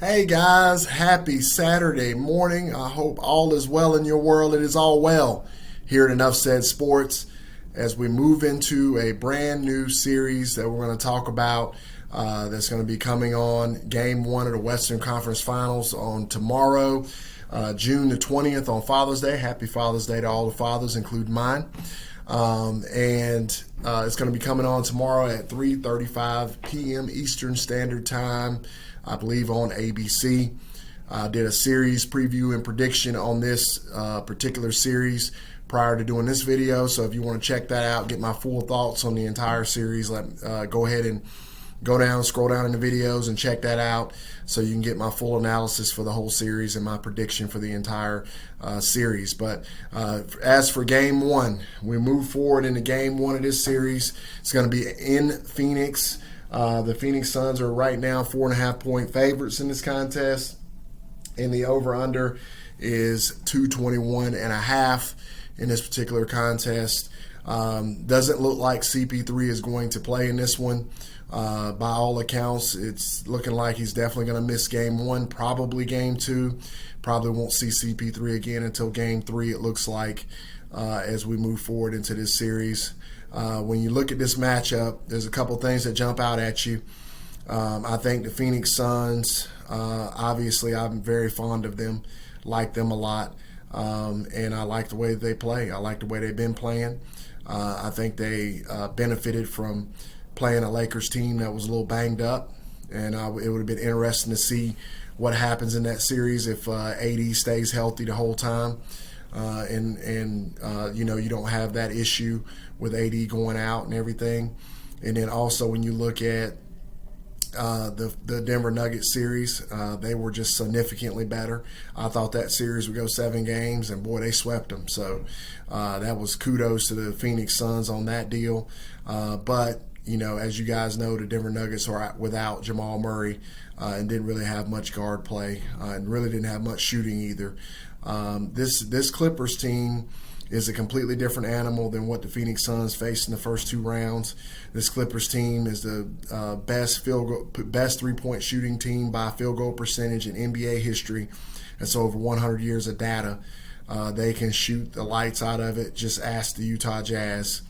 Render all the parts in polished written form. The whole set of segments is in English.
Hey guys, happy Saturday morning. I hope all is well in your world. It is all well here at Enough Said Sports as we move into a brand new series that we're going to talk about that's going to be coming on Game 1 of the Western Conference Finals on tomorrow, June the 20th on Father's Day. Happy Father's Day to all the fathers, including mine. It's going to be coming on tomorrow at 3:35 p.m. Eastern Standard Time, I believe on ABC. I did a series preview and prediction on this particular series prior to doing this video. So if you want to check that out, get my full thoughts on the entire series, go ahead and scroll down in the videos and check that out so you can get my full analysis for the whole series and my prediction for the entire series. But as for Game 1, we move forward into Game 1 of this series. It's going to be in Phoenix. The Phoenix Suns are right now 4.5-point favorites in this contest, and the over-under is 221.5 in this particular contest. Doesn't look like CP3 is going to play in this one. By all accounts, it's looking like he's definitely going to miss Game 1, probably Game 2. Probably won't see CP3 again until Game 3, it looks like, as we move forward into this series. When you look at this matchup, there's a couple things that jump out at you. I think the Phoenix Suns, obviously I'm very fond of them, like them a lot, and I like the way that they play. I like the way they've been playing. I think they benefited from playing a Lakers team that was a little banged up, and it would have been interesting to see what happens in that series if AD stays healthy the whole time. You don't have that issue with AD going out and everything. And then also when you look at the Denver Nuggets series, they were just significantly better. I thought that series would go 7 games, and boy, they swept them. So that was kudos to the Phoenix Suns on that deal. But as you guys know, the Denver Nuggets are without Jamal Murray and didn't really have much guard play and really didn't have much shooting either. This Clippers team is a completely different animal than what the Phoenix Suns faced in the first 2 rounds. This Clippers team is the best three-point shooting team by field goal percentage in NBA history. That's over 100 years of data. They can shoot the lights out of it. Just ask the Utah Jazz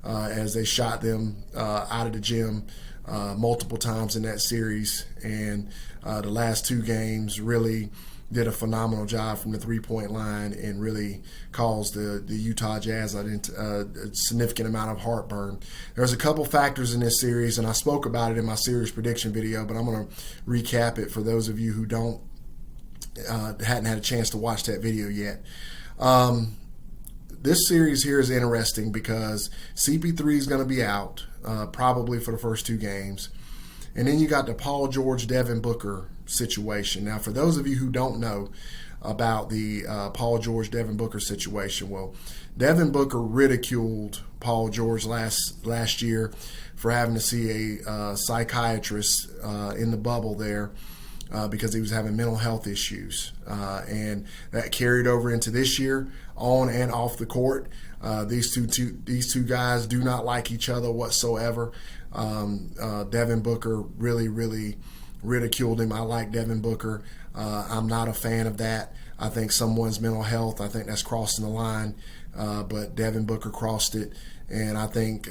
as they shot them out of the gym multiple times in that series. And the last 2 games really did a phenomenal job from the three-point line and really caused the Utah Jazz a significant amount of heartburn. There's a couple factors in this series, and I spoke about it in my series prediction video, but I'm going to recap it for those of you who hadn't had a chance to watch that video yet. This series here is interesting because CP3 is going to be out probably for the first 2 games. And then you got the Paul George, Devin Booker situation. Now, for those of you who don't know about the Paul George, Devin Booker situation, well, Devin Booker ridiculed Paul George last year for having to see a psychiatrist in the bubble there because he was having mental health issues. And that carried over into this year, on and off the court. These two guys do not like each other whatsoever. Devin Booker really ridiculed him. I like Devin Booker. I'm not a fan of that. I think someone's mental health, I think that's crossing the line. But Devin Booker crossed it. And I think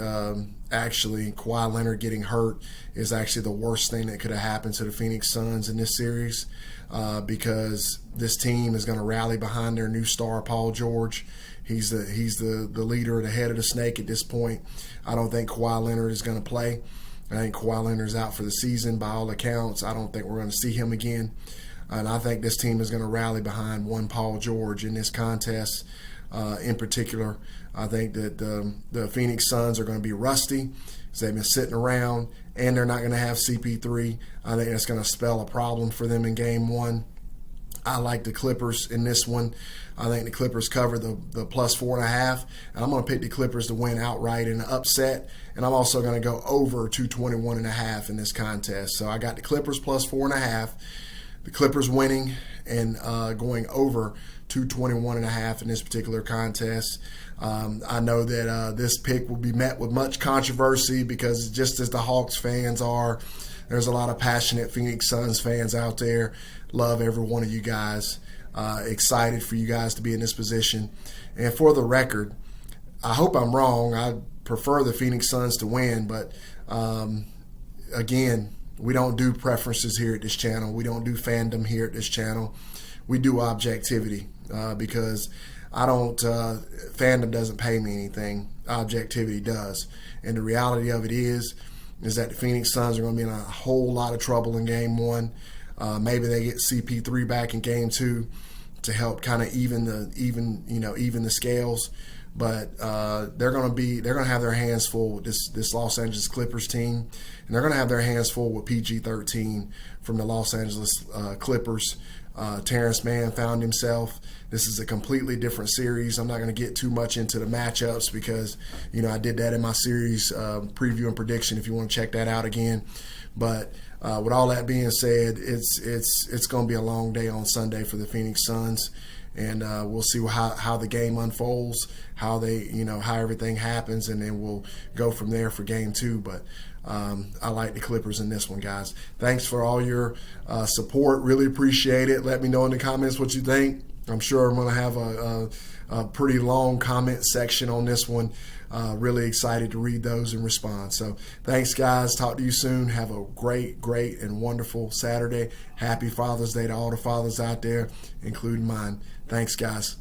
actually Kawhi Leonard getting hurt is actually the worst thing that could have happened to the Phoenix Suns in this series because this team is going to rally behind their new star, Paul George. He's the leader, the head of the snake at this point. I don't think Kawhi Leonard is going to play. I think Kawhi Leonard's out for the season by all accounts. I don't think we're going to see him again. And I think this team is going to rally behind one Paul George in this contest in particular. I think that the Phoenix Suns are going to be rusty because they've been sitting around, and they're not going to have CP3. I think that's going to spell a problem for them in Game 1. I like the Clippers in this one. I think the Clippers cover the plus 4.5, and I'm going to pick the Clippers to win outright in an upset, and I'm also going to go over 221.5 in this contest. So I got the Clippers plus 4.5, the Clippers winning, and going over 221.5 in this particular contest. I know that this pick will be met with much controversy because just as the Hawks fans are, there's a lot of passionate Phoenix Suns fans out there. Love every one of you guys. Excited for you guys to be in this position. And for the record, I hope I'm wrong. I prefer the Phoenix Suns to win, but again, we don't do preferences here at this channel. We don't do fandom here at this channel. We do objectivity because fandom doesn't pay me anything. Objectivity does. And the reality of it is that the Phoenix Suns are going to be in a whole lot of trouble in Game 1. Maybe they get CP3 back in Game 2 to help kind of even the scales. But they're going to have their hands full with this Los Angeles Clippers team, and they're going to have their hands full with PG-13 from the Los Angeles Clippers. Terrence Mann found himself. This is a completely different series. I'm not going to get too much into the matchups because I did that in my series preview and prediction. If you want to check that out again, but with all that being said, it's going to be a long day on Sunday for the Phoenix Suns. And we'll see how the game unfolds, how everything happens, and then we'll go from there for Game 2. But I like the Clippers in this one, guys. Thanks for all your support. Really appreciate it. Let me know in the comments what you think. I'm sure I'm going to have a pretty long comment section on this one. Really excited to read those and respond. So thanks, guys. Talk to you soon. Have a great, great, and wonderful Saturday. Happy Father's Day to all the fathers out there, including mine. Thanks, guys.